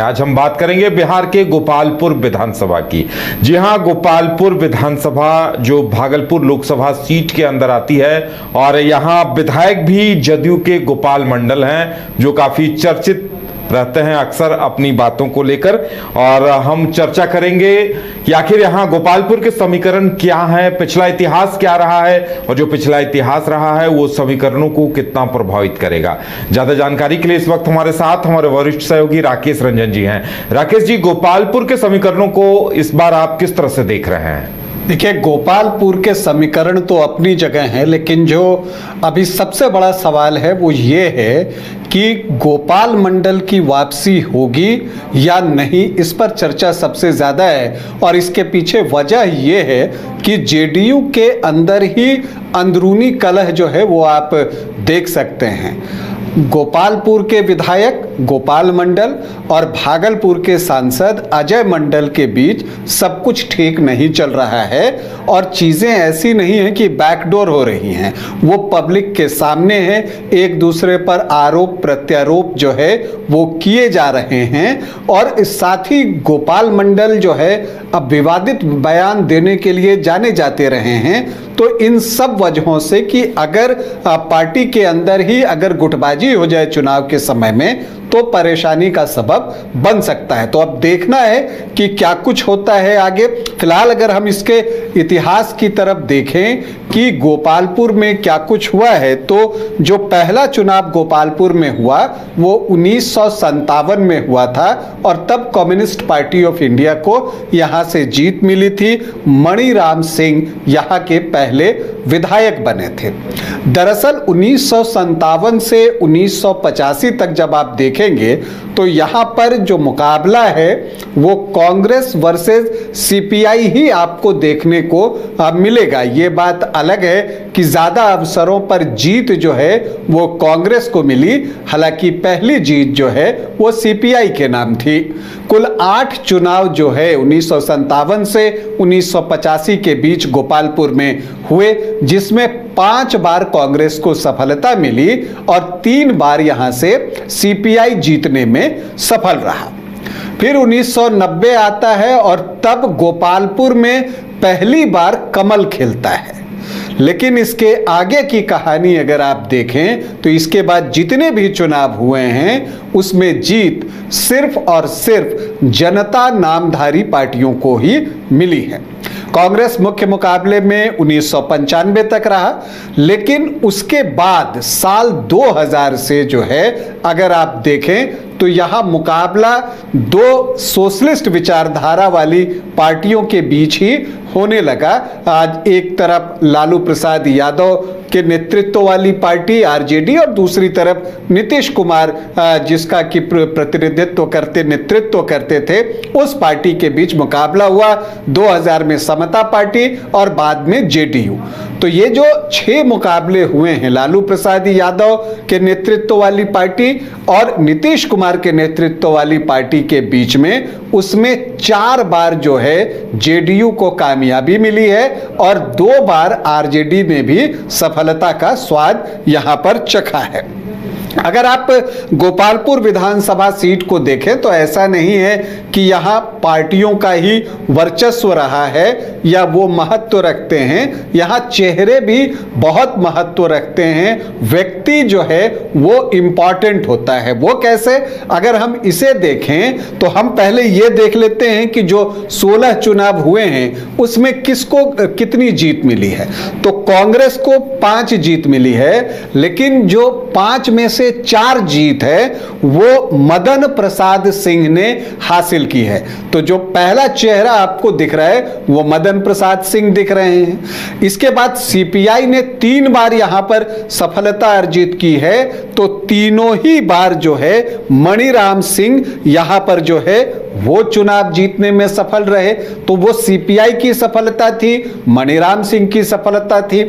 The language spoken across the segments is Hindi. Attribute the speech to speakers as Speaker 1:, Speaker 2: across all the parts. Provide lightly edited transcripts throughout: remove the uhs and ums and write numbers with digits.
Speaker 1: आज हम बात करेंगे बिहार के गोपालपुर विधानसभा की। जी हां, गोपालपुर विधानसभा जो भागलपुर लोकसभा सीट के अंदर आती है और यहां विधायक भी जदयू के गोपाल मंडल हैं जो काफी चर्चित रहते हैं अक्सर अपनी बातों को लेकर। और हम चर्चा करेंगे कि आखिर यहां गोपालपुर के समीकरण क्या है, पिछला इतिहास क्या रहा है और जो पिछला इतिहास रहा है वो समीकरणों को कितना प्रभावित करेगा। ज्यादा जानकारी के लिए इस वक्त हमारे साथ हमारे वरिष्ठ सहयोगी राकेश रंजन जी हैं। राकेश जी, गोपालपुर के समीकरणों को इस बार आप किस तरह से देख रहे हैं?
Speaker 2: देखिए, गोपालपुर के समीकरण तो अपनी जगह हैं, लेकिन जो अभी सबसे बड़ा सवाल है वो ये है कि गोपाल मंडल की वापसी होगी या नहीं, इस पर चर्चा सबसे ज़्यादा है। और इसके पीछे वजह ये है कि जेडीयू के अंदर ही अंदरूनी कलह जो है वो आप देख सकते हैं। गोपालपुर के विधायक गोपाल मंडल और भागलपुर के सांसद अजय मंडल के बीच सब कुछ ठीक नहीं चल रहा है और चीज़ें ऐसी नहीं हैं कि बैकडोर हो रही हैं, वो पब्लिक के सामने है। एक दूसरे पर आरोप प्रत्यारोप जो है वो किए जा रहे हैं और साथ ही गोपाल मंडल जो है अब विवादित बयान देने के लिए जाने जाते रहे हैं। तो इन सब वजहों से कि अगर पार्टी के अंदर ही अगर गुटबाजी हो जाए चुनाव के समय में तो परेशानी का सबब बन सकता है। तो अब देखना है कि क्या कुछ होता है आगे। फिलहाल अगर हम इसके इतिहास की तरफ देखें कि गोपालपुर में क्या कुछ हुआ है, तो जो पहला चुनाव गोपालपुर में हुआ वो 1957 में हुआ था और तब कम्युनिस्ट पार्टी ऑफ इंडिया को यहां से जीत मिली थी। मणिराम सिंह यहां के पहले विधायक बने थे। दरअसल 1957 से 1985 तक जब आप देखेंगे तो यहां पर जो मुकाबला है वो कांग्रेस वर्सेस सीपीआई ही आपको देखने को मिलेगा। ये बात अलग है कि ज्यादा अवसरों पर जीत जो है वो कांग्रेस को मिली, हालांकि पहली जीत जो है वो सीपीआई के नाम थी। कुल 8 चुनाव जो है 1957 से 1985 के बीच गोपालपुर में हुए, जिसमें 5 बार कांग्रेस को सफलता मिली और 3 बार यहां से सीपीआई जीतने में सफल रहा। फिर 1990 आता है और तब गोपालपुर में पहली बार कमल खिलता है। लेकिन इसके आगे की कहानी अगर आप देखें तो इसके बाद जितने भी चुनाव हुए हैं उसमें जीत सिर्फ और सिर्फ जनता नामधारी पार्टियों को ही मिली है। कांग्रेस मुख्य मुकाबले में 1995 तक रहा, लेकिन उसके बाद साल 2000 से जो है अगर आप देखें तो यहां मुकाबला 2 सोशलिस्ट विचारधारा वाली पार्टियों के बीच ही होने लगा। आज एक तरफ लालू प्रसाद यादव के नेतृत्व वाली पार्टी आरजेडी और दूसरी तरफ नीतीश कुमार जिसका कि प्रतिनिधित्व करते नेतृत्व करते थे, उस पार्टी के बीच मुकाबला हुआ। 2000 में समता पार्टी और बाद में जेडीयू। तो ये जो 6 मुकाबले हुए हैं लालू प्रसाद यादव के नेतृत्व वाली पार्टी और नीतीश कुमार के नेतृत्व वाली पार्टी के बीच में, उसमें 4 बार जो है जेडीयू को कामयाबी मिली है और 2 बार आरजेडी ने भी सफलता का स्वाद यहां पर चखा है। अगर आप गोपालपुर विधानसभा सीट को देखें तो ऐसा नहीं है कि यहां पार्टियों का ही वर्चस्व रहा है या वो महत्व रखते हैं, यहां चेहरे भी बहुत महत्व रखते हैं। व्यक्ति जो है वो इंपॉर्टेंट होता है। वो कैसे? अगर हम इसे देखें तो हम पहले ये देख लेते हैं कि जो 16 चुनाव हुए हैं उसमें किसको कितनी जीत मिली है। तो कांग्रेस को 5 जीत मिली है, लेकिन जो 5 में से 4 जीत है वो मदन प्रसाद सिंह ने हासिल की है। तो जो पहला चेहरा आपको दिख रहा है वो मदन प्रसाद सिंह दिख रहे हैं। इसके बाद सीपीआई ने 3 बार यहां पर सफलता अर्जित की है, तो तीनों ही बार जो है मणिराम सिंह यहां पर जो है वो चुनाव जीतने में सफल रहे। तो वो सीपीआई की सफलता थी, मणिराम सिंह की सफलता थी,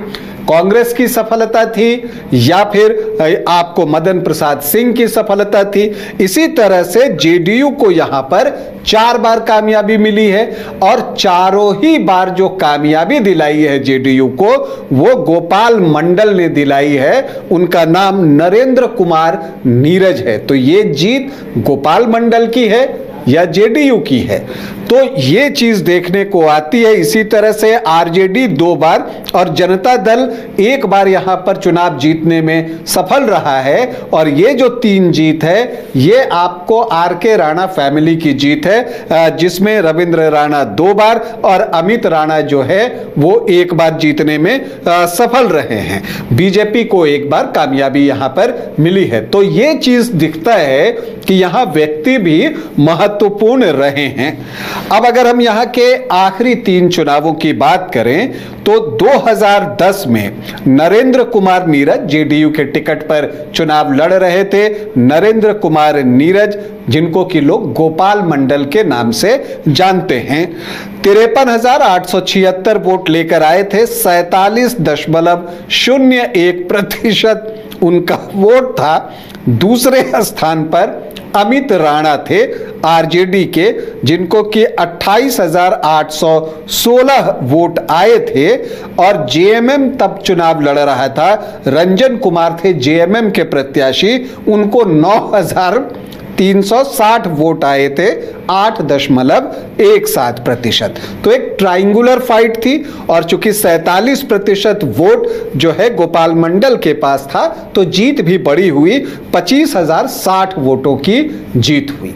Speaker 2: कांग्रेस की सफलता थी या फिर आपको मदन प्रसाद सिंह की सफलता थी। इसी तरह से जेडीयू को यहां पर 4 बार कामयाबी मिली है और चारों ही बार जो कामयाबी दिलाई है जेडीयू को वो गोपाल मंडल ने दिलाई है। उनका नाम नरेंद्र कुमार नीरज है। तो ये जीत गोपाल मंडल की है या जेडीयू की है। तो ये चीज देखने को आती है। इसी तरह से आरजेडी 2 बार और जनता दल 1 बार यहां पर चुनाव जीतने में सफल रहा है। और ये जो 3 जीत है ये आपको आर.के. राणा फैमिली की जीत है, जिसमें रविंद्र राणा 2 बार और अमित राणा जो है वो 1 बार जीतने में सफल रहे हैं। बीजेपी को 1 बार कामयाबी यहां पर मिली है। तो ये चीज दिखता है कि यहां व्यक्ति भी महत्वपूर्ण रहे हैं। अब अगर हम यहां के आखिरी 3 चुनावों की बात करें तो 2010 में नरेंद्र कुमार नीरज जेडीयू के टिकट पर चुनाव लड़ रहे थे। नरेंद्र कुमार नीरज, जिनको कि लोग गोपाल मंडल के नाम से जानते हैं, 53,876 वोट लेकर आए थे। 47.01% उनका वोट था। दूसरे स्थान पर अमित राणा थे आरजेडी के, जिनको कि 28,816 वोट आए थे। और जेएमएम तब चुनाव लड़ रहा था, रंजन कुमार थे जेएमएम के प्रत्याशी, उनको 9,360 वोट आए थे, 8.17%। तो एक ट्रायंगुलर फाइट थी। और चूंकि 47% वोट जो है गोपाल मंडल के पास था तो जीत भी बड़ी हुई, 25,060 वोटों की जीत हुई।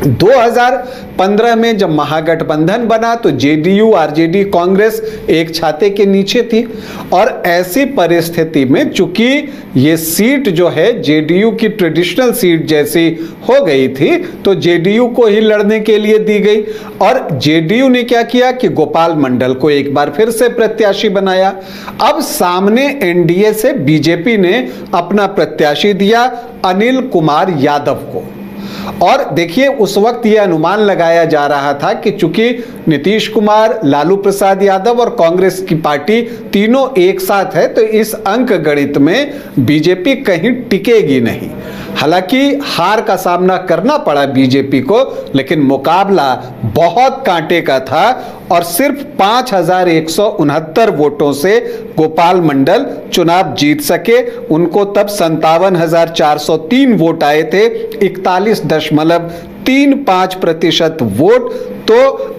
Speaker 2: 2015 में जब महागठबंधन बना तो जेडीयू आरजेडी कांग्रेस एक छाते के नीचे थी। और ऐसी परिस्थिति में चूंकि ये सीट जो है जेडीयू की ट्रेडिशनल सीट जैसी हो गई थी तो जेडीयू को ही लड़ने के लिए दी गई। और जेडीयू ने क्या किया कि गोपाल मंडल को 1 बार फिर से प्रत्याशी बनाया। अब सामने एनडीए से बीजेपी ने अपना प्रत्याशी दिया अनिल कुमार यादव को। और देखिए उस वक्त यह अनुमान लगाया जा रहा था कि चूंकि नीतीश कुमार, लालू प्रसाद यादव और कांग्रेस की पार्टी तीनों एक साथ है तो इस अंक गणित में बीजेपी कहीं टिकेगी नहीं। हालांकि हार का सामना करना पड़ा बीजेपी को, लेकिन मुकाबला बहुत कांटे का था। और सिर्फ 5,169 वोटों से गोपाल मंडल चुनाव जीत सके। उनको तब 57,403 वोट आए थे, 41.35% वोट। तो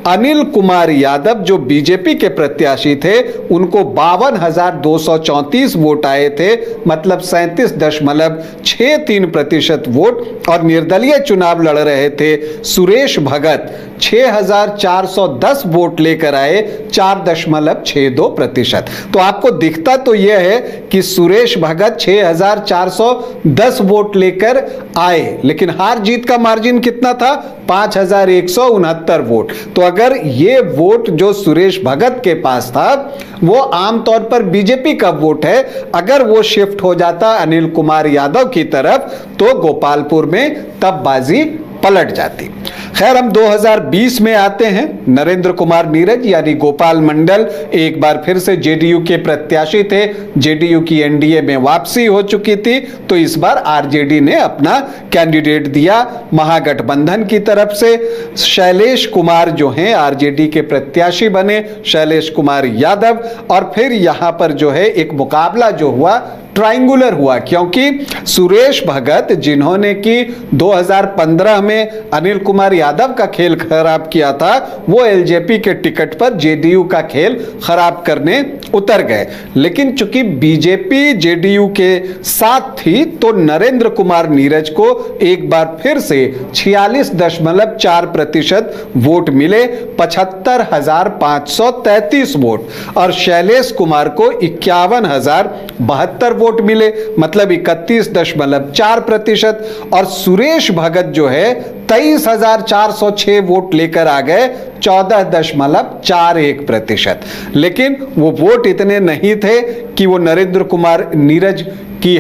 Speaker 2: अनिल कुमार यादव जो बीजेपी के प्रत्याशी थे उनको 52,234 वोट आए थे, मतलब 37.63% वोट। और निर्दलीय चुनाव लड़ रहे थे सुरेश भगत, 6,410 वोट लेकर आए, 4.62%। तो आपको दिखता तो यह है कि सुरेश भगत 6,410 वोट लेकर आए, लेकिन हार जीत का मार्जिन कितना था? 5,169 वोट। तो अगर ये वोट जो सुरेश भगत के पास था वो आमतौर पर बीजेपी का वोट है, अगर वो शिफ्ट हो जाता अनिल कुमार यादव की तरफ तो गोपालपुर में तब बाजी पलट जाती। खैर हम 2020 में आते हैं। नरेंद्र कुमार नीरज यानी गोपाल मंडल एक बार फिर से जेडीयू के प्रत्याशी थे। जेडीयू की एनडीए में वापसी हो चुकी थी तो इस बार आरजेडी ने अपना कैंडिडेट दिया महागठबंधन की तरफ से। शैलेश कुमार जो हैं आरजेडी के प्रत्याशी बने, शैलेश कुमार यादव। और फिर यहां पर जो है एक मुकाबला जो हुआ ट्रायंगुलर हुआ, क्योंकि सुरेश भगत जिन्होंने कि 2015 में अनिल कुमार यादव का खेल खराब किया था, वो एलजेपी के टिकट पर जेडीयू का खेल खराब करने उतर गए। लेकिन चूंकि बीजेपी जेडीयू के साथ थी तो नरेंद्र कुमार नीरज को एक बार फिर से 46.4% वोट मिले, 75,533 वोट। और शैलेश कुमार को 51,072 वोट मिले, मतलब 31.4%। और सुरेश भगत जो है 23,406 वोट लेकर आ गए, 14.41%। लेकिन वो वोट इतने नहीं थे कि वो नरेंद्र कुमार नीरज की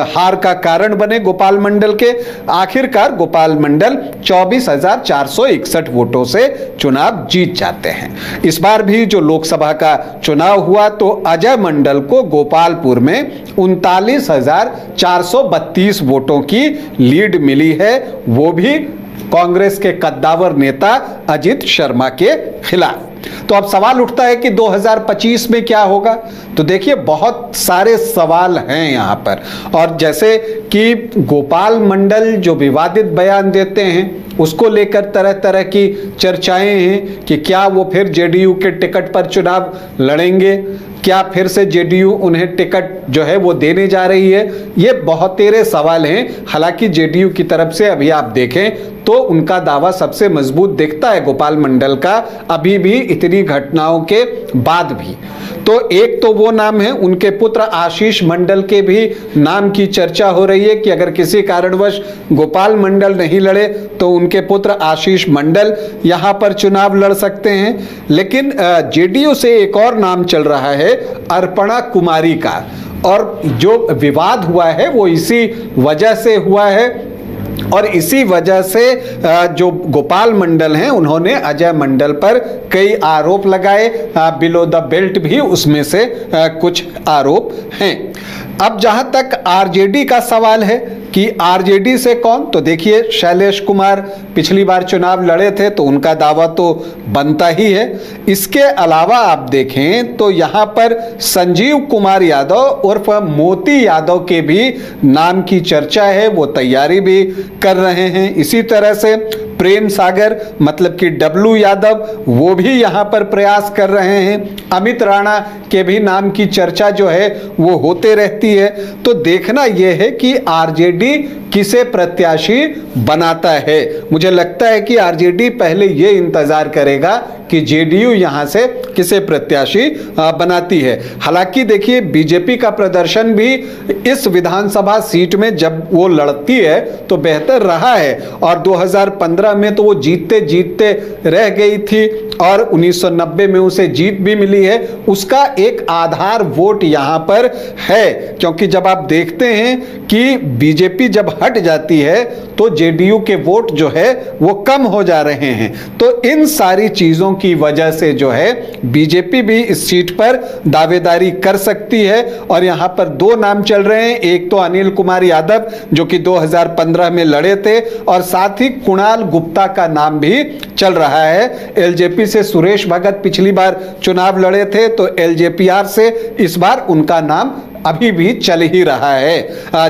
Speaker 2: हार का कारण बने गोपाल मंडल के। आखिरकार गोपाल मंडल 24,461 वोटों से चुनाव जीत जाते हैं। इस बार भी जो लोकसभा का चुनाव हुआ तो अजय मंडल को गोपालपुर में 39,432 वोटों की लीड मिली है, वो भी कांग्रेस के कद्दावर नेता अजित शर्मा के खिलाफ। तो अब सवाल उठता है कि 2025 में क्या होगा। तो देखिए बहुत सारे सवाल हैं यहां पर, और जैसे कि गोपाल मंडल जो विवादित बयान देते हैं उसको लेकर तरह तरह की चर्चाएं हैं कि क्या वो फिर जेडीयू के टिकट पर चुनाव लड़ेंगे, क्या फिर से जेडीयू उन्हें टिकट जो है वो देने जा रही है। ये बहुत तेरे सवाल हैं। हालांकि जेडीयू की तरफ से अभी आप देखें तो उनका दावा सबसे मजबूत दिखता है गोपाल मंडल का, अभी भी इतनी घटनाओं के बाद भी। तो एक तो वो नाम है, उनके पुत्र आशीष मंडल के भी नाम की चर्चा हो रही है कि अगर किसी कारणवश गोपाल मंडल नहीं लड़े तो उनके पुत्र आशीष मंडल यहां पर चुनाव लड़ सकते हैं। लेकिन जेडीयू से एक और नाम चल रहा है, अर्पणा कुमारी का, और जो विवाद हुआ है वो इसी वजह से हुआ है, और इसी वजह से जो गोपाल मंडल हैं उन्होंने अजय मंडल पर कई आरोप लगाए, बिलो द बेल्ट भी उसमें से कुछ आरोप हैं। अब जहां तक आरजेडी का सवाल है कि आरजेडी से कौन, तो देखिए शैलेश कुमार पिछली बार चुनाव लड़े थे तो उनका दावा तो बनता ही है। इसके अलावा आप देखें तो यहां पर संजीव कुमार यादव उर्फ मोती यादव के भी नाम की चर्चा है, वो तैयारी भी कर रहे हैं। इसी तरह से प्रेम सागर मतलब कि डब्लू यादव वो भी यहां पर प्रयास कर रहे हैं। अमित राणा के भी नाम की चर्चा जो है वो होते रहती है। तो देखना यह है कि आरजेडी किसे प्रत्याशी बनाता है। मुझे लगता है कि आरजेडी पहले ये इंतजार करेगा कि जेडीयू यहां से किसे प्रत्याशी बनाती है। हालांकि देखिए बीजेपी का प्रदर्शन भी इस विधानसभा सीट में जब वो लड़ती है तो बेहतर रहा है, और 2015 में तो वो जीतते जीतते रह गई थी और 1990 में उसे जीत भी मिली है। उसका एक आधार वोट यहां पर है, क्योंकि जब आप देखते हैं कि बीजेपी जब हट जाती है तो जेडीयू के वोट जो है वो कम हो जा रहे हैं। तो इन सारी चीजों की वजह से जो है बीजेपी भी इस सीट पर दावेदारी कर सकती है। और यहां पर दो नाम चल रहे हैं, एक तो अनिल कुमार यादव जो कि 2015 में लड़े थे, और साथ ही कुणाल गुप्ता का नाम भी चल रहा है। एलजेपी से सुरेश भगत पिछली बार चुनाव लड़े थे, तो एलजेपीआर से इस बार उनका नाम अभी भी चल ही रहा है।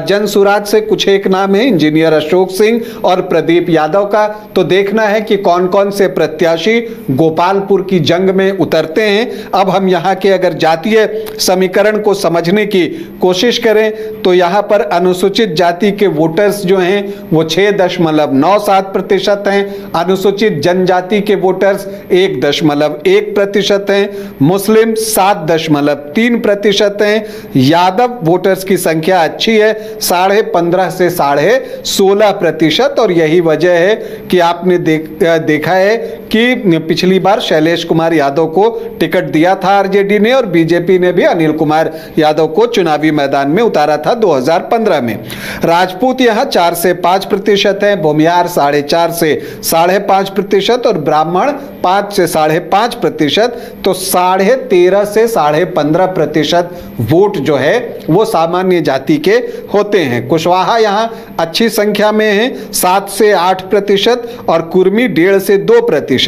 Speaker 2: जन सुराज से कुछ एक नाम है, इंजीनियर अशोक सिंह और प्रदीप यादव का। तो देखना है कि कौन कौन से प्रत्याशी गोपालपुर की जंग में उतरते हैं। अब हम यहाँ के अगर जातीय समीकरण को समझने की कोशिश करें तो यहाँ पर अनुसूचित जाति के वोटर्स जो हैं वो 6.97% हैं, अनुसूचित जनजाति के वोटर्स 1.1% हैं, मुस्लिम 7.3% हैं, यादव वोटर्स की संख्या अच्छी है 15.5 से 16.5%। और यही वजह है कि आपने देखा है कि पिछली बार शैलेश कुमार यादव को टिकट दिया था आरजेडी ने, और बीजेपी ने भी अनिल कुमार यादव को चुनावी मैदान में उतारा था 2015 में। राजपूत यहां 4 से 5% है, भूमियार 4.5 से 5.5% और ब्राह्मण 5 से 5.5%। तो 13.5 से 15.5% वोट जो है वो सामान्य जाति के होते हैं। कुशवाहा यहां अच्छी संख्या में है 7 से 8% और कुर्मी 1.5 से 2%।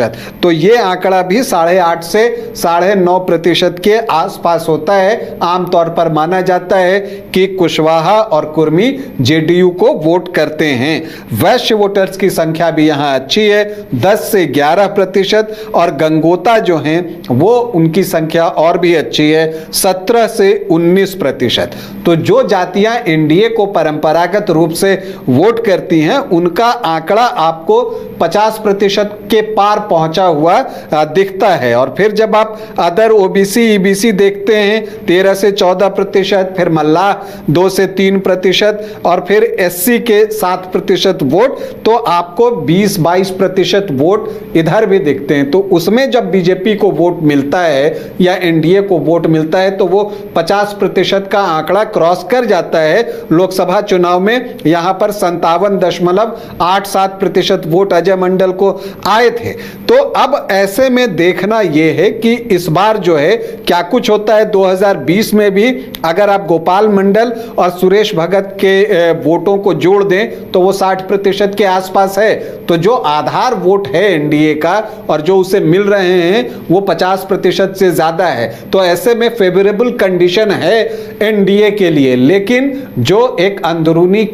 Speaker 2: तो ये आंकड़ा भी 8.5 से 9.5% के आसपास होता है। आमतौर पर माना जाता है कि कुशवाहा और कुर्मी जेडीयू को वोट करते हैं। वैश्य वोटर्स की संख्या भी यहां अच्छी है 10 से 11%, और गंगोता जो हैं वो उनकी संख्या और भी अच्छी है 17 से 19%। तो जो जातियां एनडीए को परंपरागत रूप से वोट करती हैं उनका आंकड़ा आपको 50% के पार पहुंचा हुआ दिखता है। और फिर जब आप अदर ओबीसी ईबीसी देखते हैं 13 से 14%, फिर मल्लाह 2 से 3% और फिर एससी के 7% वोट, तो आपको 20-22% वोट इधर भी दिखते हैं। तो उसमें जब बीजेपी को वोट मिलता है या एनडीए को वोट मिलता है तो वो 50% प्रतिशत का आंकड़ा क्रॉस कर जाता है लोकसभा चुनाव में। यहां पर 57.87% वोट अजय मंडल को आए थे। तो अब ऐसे में देखना यह है कि इस बार जो है क्या कुछ होता है। 2020 में भी अगर आप गोपाल मंडल और सुरेश भगत के वोटों को जोड़ दें तो वो 60% के आसपास है। तो जो आधार वोट है एनडीए का और जो उसे मिल रहे हैं वो 50% से ज्यादा है। तो ऐसे में फेवरेबल कंडीशन है एनडीए के लिए। लेकिन जो एक अंदरूनी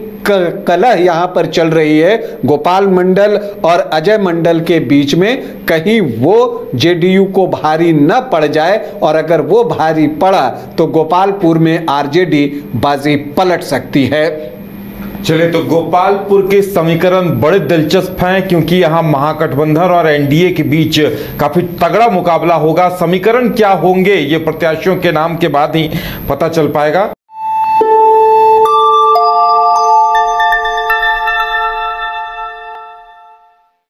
Speaker 2: कलह यहां पर चल रही है गोपाल मंडल और अजय मंडल के बीच में, कहीं वो जेडीयू को भारी न पड़ जाए, और अगर वो भारी पड़ा तो गोपालपुर में आरजेडी बाजी पलट सकती है।
Speaker 1: चलिए, तो गोपालपुर के समीकरण बड़े दिलचस्प हैं क्योंकि यहां महागठबंधन और एनडीए के बीच काफी तगड़ा मुकाबला होगा। समीकरण क्या होंगे ये प्रत्याशियों के नाम के बाद ही पता चल पाएगा।